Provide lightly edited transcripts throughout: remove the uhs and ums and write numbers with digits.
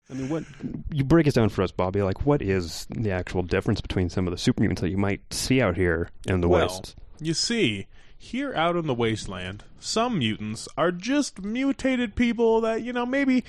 I mean, what you break it down for us, Bobby? Like, what is the actual difference between some of the super mutants that you might see out here in the wastes? You see, here out in the wasteland, some mutants are just mutated people that, maybe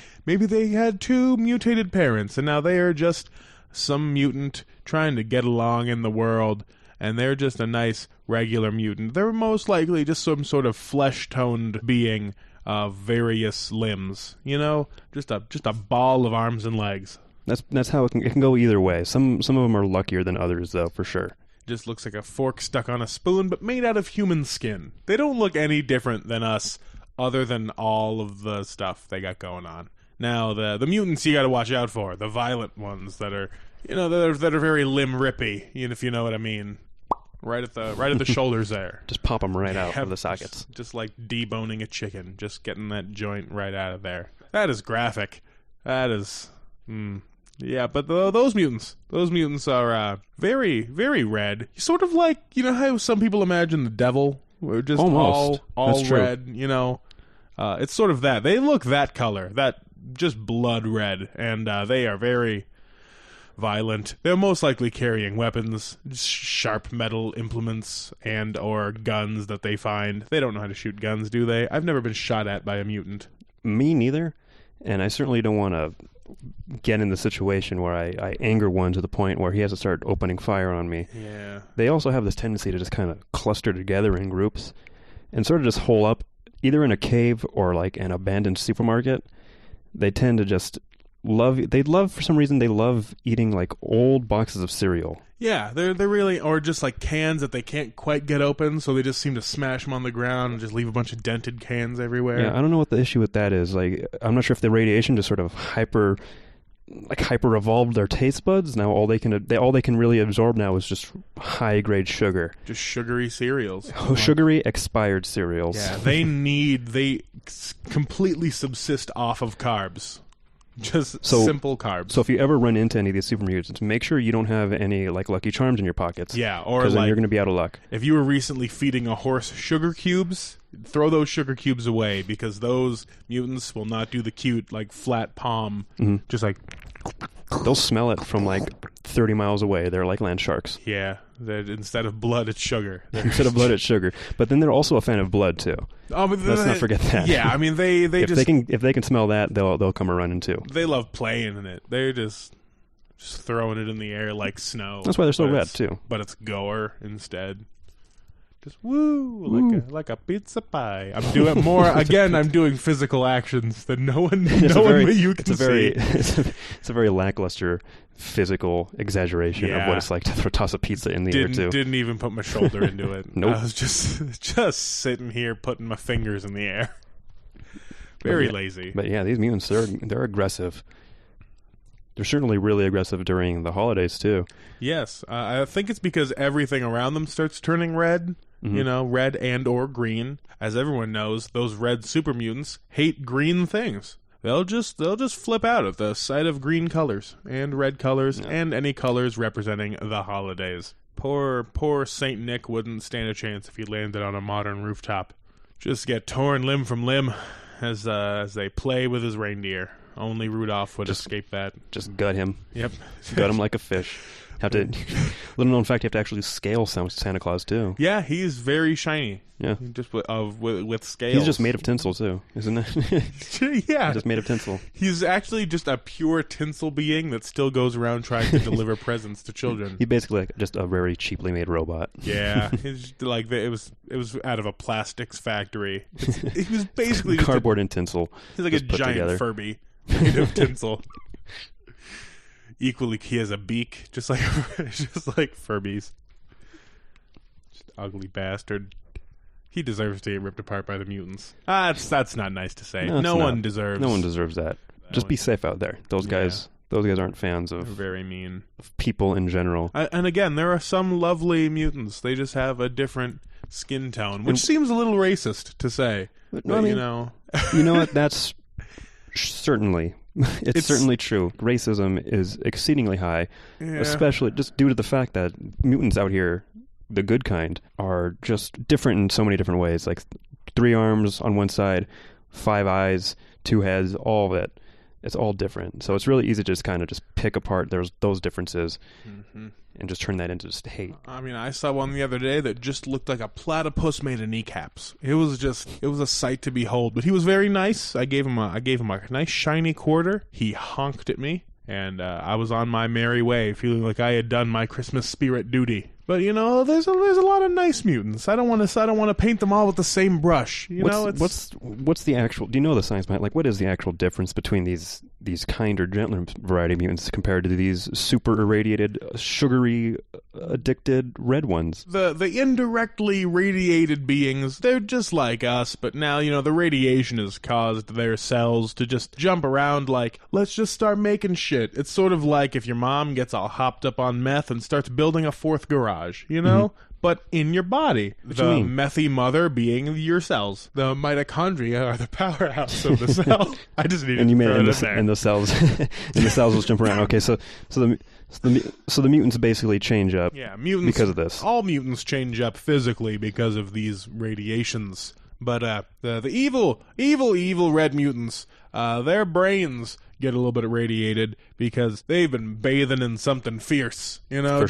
they had two mutated parents, and now they are just some mutant trying to get along in the world, and they're just a nice regular mutant. They're most likely just some sort of flesh-toned being of various limbs, just a ball of arms and legs. That's how it can go either way. Some of them are luckier than others, though, for sure. Just looks like a fork stuck on a spoon, but made out of human skin. They don't look any different than us, other than all of the stuff they got going on. Now, the mutants you got to watch out for, the violent ones that are, that are very limb-rippy, if you know what I mean. Right at the shoulders there. Just pop them right out of the sockets. Just like deboning a chicken, just getting that joint right out of there. That is graphic. That is, yeah. But those mutants are very, very red. Sort of like how some people imagine the devil, we're just almost all red. It's sort of that. They look that color, that just blood red, and they are very violent. They're most likely carrying weapons, sharp metal implements, and or guns that they find. They don't know how to shoot guns, do they? I've never been shot at by a mutant. Me neither, and I certainly don't want to get in the situation where I anger one to the point where he has to start opening fire on me. Yeah. They also have this tendency to just kind of cluster together in groups and sort of just hole up, either in a cave or like an abandoned supermarket. They tend to just for some reason, they love eating like old boxes of cereal. Yeah, they're really, or just like cans that they can't quite get open, so they just seem to smash them on the ground and just leave a bunch of dented cans everywhere. Yeah, I don't know what the issue with that is. Like, I'm not sure if the radiation just sort of hyper evolved their taste buds. Now all they can really absorb now is just high grade sugar, just sugary cereals, sugary expired cereals. Yeah, they completely subsist off of carbs. Just simple carbs. So if you ever run into any of these super mutants, make sure you don't have any like Lucky Charms in your pockets. Yeah, or because then you're going to be out of luck. If you were recently feeding a horse sugar cubes, throw those sugar cubes away, because those mutants will not do the cute like flat palm. Mm-hmm. Just like they'll smell it from like 30 miles away. They're like land sharks. Yeah, instead of blood, it's sugar. Instead of blood, it's sugar. But then they're also a fan of blood too. Oh, but let's not forget that. Yeah, I mean if they can smell that, they'll come a running too. They love playing in it. They're just throwing it in the air like snow. That's why they're so red too. But it's gore instead. Just woo. Like a pizza pie. I'm doing more again. I'm doing physical actions that no one but you can see. It's a very lackluster physical exaggeration of what it's like to toss a pizza in the air too. Didn't even put my shoulder into it. Nope. I was just sitting here putting my fingers in the air. Very lazy. But yeah, these mutants they're aggressive. They're certainly really aggressive during the holidays too. Yes, I think it's because everything around them starts turning red. Mm-hmm. Red and or green. As everyone knows, those red super mutants hate green things. They'll just flip out at the sight of green colors and red colors and any colors representing the holidays. Poor Saint Nick wouldn't stand a chance if he landed on a modern rooftop. Just get torn limb from limb as they play with his reindeer. Only Rudolph would escape that. Just gut him. Yep. Gut him like a fish. Little known fact, you have to actually scale Santa Claus too. Yeah, he's very shiny. Yeah. Just with scales. He's just made of tinsel too, isn't it? Yeah. He's just made of tinsel. He's actually just a pure tinsel being that still goes around trying to deliver presents to children. He's basically like just a very cheaply made robot. Yeah. It's like it was out of a plastics factory. He was basically just cardboard and tinsel. He's like a giant together. Furby made of tinsel. Equally, he has a beak, just like Furbies. Just ugly bastard. He deserves to get ripped apart by the mutants. That's not nice to say. No one deserves. No one deserves that. Just be safe out there. Those guys aren't fans of. They're very mean. Of people in general. And again, there are some lovely mutants. They just have a different skin tone, which seems a little racist to say. But, you know what? That's certainly. It's certainly true. Racism is exceedingly high, especially just due to the fact that mutants out here, the good kind, are just different in so many different ways. Like 3 arms on one side, 5 eyes, 2 heads, all of it. It's all different. So it's really easy to just kind of just pick apart those differences and just turn that into just hate. I mean, I saw one the other day that just looked like a platypus made of kneecaps. It was a sight to behold. But he was very nice. I gave him a nice shiny quarter. He honked at me, and I was on my merry way, feeling like I had done my Christmas spirit duty. But you know, there's a lot of nice mutants. I don't want to paint them all with the same brush. What's the actual? Do you know the science behind? Like, what is the actual difference between these kinder, gentler variety of mutants compared to these super irradiated, sugary, addicted red ones? The indirectly radiated beings, they're just like us, but now you know the radiation has caused their cells to just jump around. Like, let's just start making shit. It's sort of like if your mom gets all hopped up on meth and starts building a fourth garage. You know? But in your body. The methy mother being your cells. The mitochondria are the powerhouse of the cell. I just needed to throw it in there. And the cells will jump around. Okay, so the mutants basically change up because of this. All mutants change up physically because of these radiations. But the evil red mutants, their brains get a little bit irradiated because they've been bathing in something fierce, you know,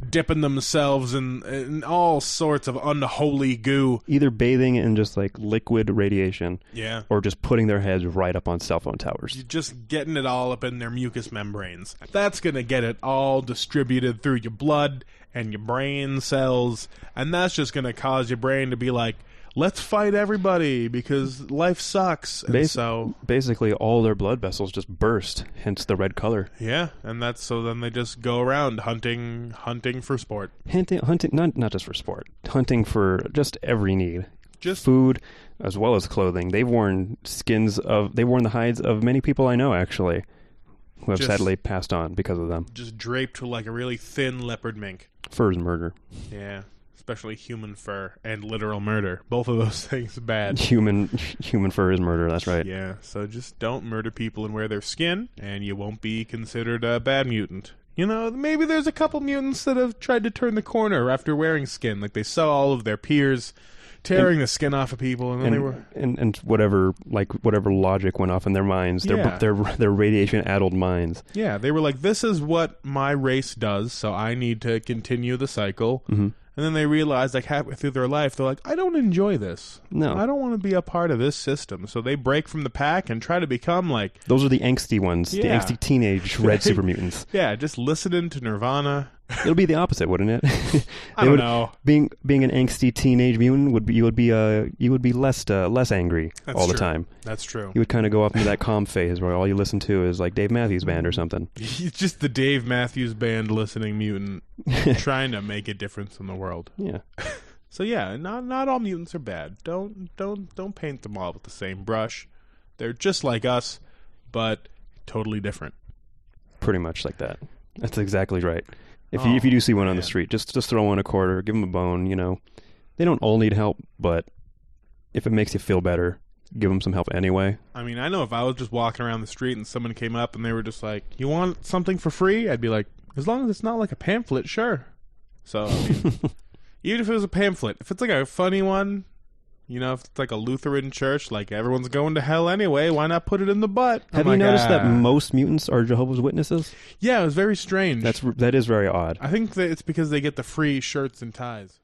dipping themselves in all sorts of unholy goo. Either bathing in just like liquid radiation, or just putting their heads right up on cell phone towers. You're just getting it all up in their mucous membranes. That's going to get it all distributed through your blood and your brain cells, and that's just going to cause your brain to be like, let's fight everybody because life sucks. And so basically all their blood vessels just burst, hence the red color. Yeah, and then they just go around hunting for sport. Hunting not just for sport. Hunting for just every need. Just food as well as clothing. They've worn the hides of many people I know actually who have sadly passed on because of them. Just draped like a really thin leopard mink. Fur is murder. Yeah. Especially human fur and literal murder. Both of those things bad. Human fur is murder, that's right. Yeah, so just don't murder people and wear their skin, and you won't be considered a bad mutant. You know, maybe there's a couple mutants that have tried to turn the corner after wearing skin. Like, they saw all of their peers tearing the skin off of people, and then they were... And whatever logic went off in their minds, their radiation-addled minds. Yeah, they were like, this is what my race does, so I need to continue the cycle. Mm-hmm. And then they realize, like, halfway through their life, they're like, I don't enjoy this. No. I don't want to be a part of this system. So they break from the pack and try to become, like... Those are the angsty ones. The angsty teenage red super mutants. Yeah, just listening to Nirvana. It'll be the opposite, wouldn't it? I don't know. Being an angsty teenage mutant you would be less angry all the time. That's true. You would kind of go up into that calm phase where all you listen to is like Dave Matthews Band or something. He's just the Dave Matthews Band listening mutant, trying to make a difference in the world. Yeah. So yeah, not all mutants are bad. Don't paint them all with the same brush. They're just like us, but totally different. Pretty much like that. That's exactly right. If you do see one on the street, just throw in a quarter, give them a bone, you know. They don't all need help, but if it makes you feel better, give them some help anyway. I mean, I know if I was just walking around the street and someone came up and they were just like, you want something for free? I'd be like, as long as it's not like a pamphlet, sure. So, I mean, even if it was a pamphlet, if it's like a funny one, you know, if it's like a Lutheran church, like everyone's going to hell anyway, why not put it in the butt? Have you noticed that most mutants are Jehovah's Witnesses? Yeah, it was very strange. That is very odd. I think that it's because they get the free shirts and ties.